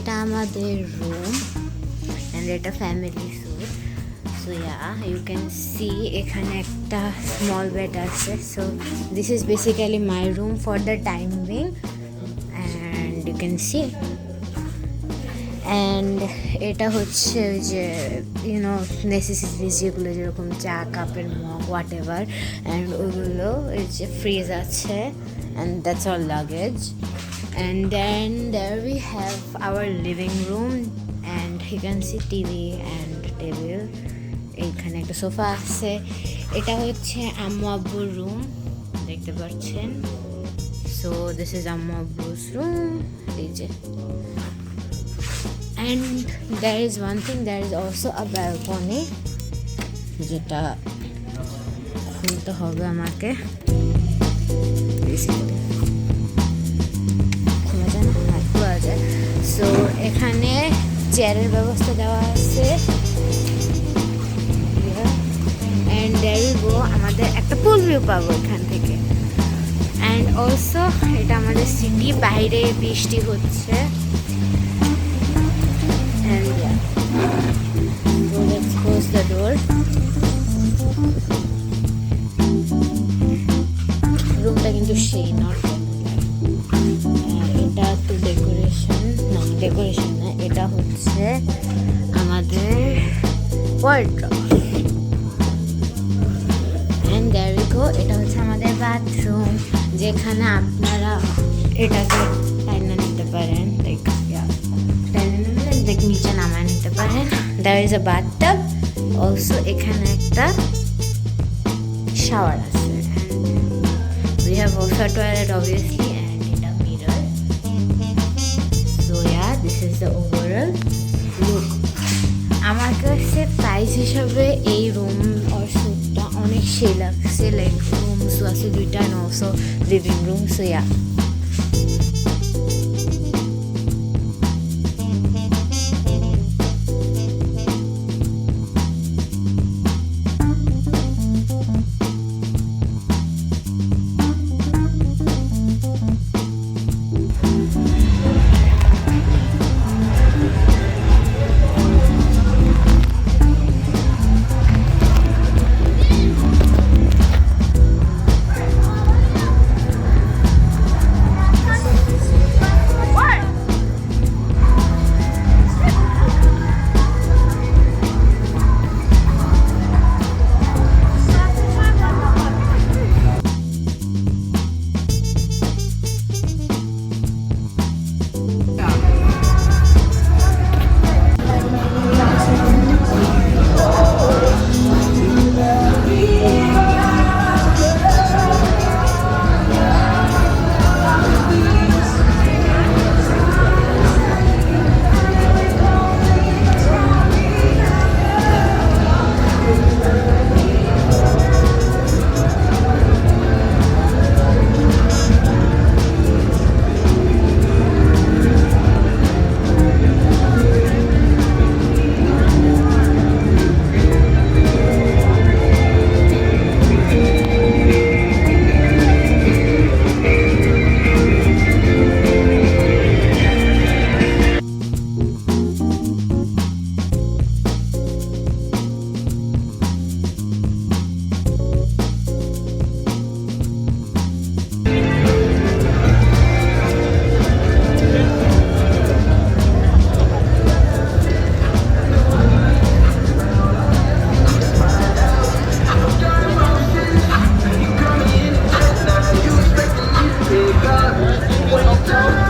এটা আমাদের room and এটা family suite. So ya you can see এখানে একটা স্মল বেড আছে। So this is basically my room for the time being and you can see. And এটা হচ্ছে ওই যে ইউনো নেসেসিটিস যেগুলো, যেরকম চা কাপের মগ হোয়াট এভার, অ্যান্ড ওগুলো এই যে ফ্রিজ আছে and that's all luggage. And then there we have our living room and you can see TV and table. এইখানে একটা সোফা আছে। এটা হচ্ছে আম্মু আব্বুর রুম, দেখতে পাচ্ছেন। সো দিস ইজ আম্মু আব্বুস রুম, এই যে। And there is one thing, there is also a balcony, যেটা খুলতে হবে আমাকে। সো এখানে চেয়ারের ব্যবস্থা দেওয়া আছে অ্যান্ড দেয়ার উইল গো, আমাদের একটা পুল ভিউ পাবো এখান থেকে। অ্যান্ড অলসো এটা আমাদের সিটি, বাইরে বৃষ্টি হচ্ছে। And let's close the door. রুমটা কিন্তু সেই নট, এটা তো ডেকোরেশন না, এটা হচ্ছে আমাদের wardrobe. And there we go, এটা হচ্ছে আমাদের বাথরুম, যেখানে আপনারা এটাকে টাইনা নিতে পারেন, লাইক নিচে নামায় নিতে পারেন। There is a bathtub also, এখানে একটা শাওয়ার আছে। And we have also a toilet obviously. This is the overall look. আমার কাছে প্রাইস হিসাবে এই রুম আর স্যুটটা অনেক সেই লাগছে, লাইক রুমস আছে দুইটা and also living room. So yeah Well,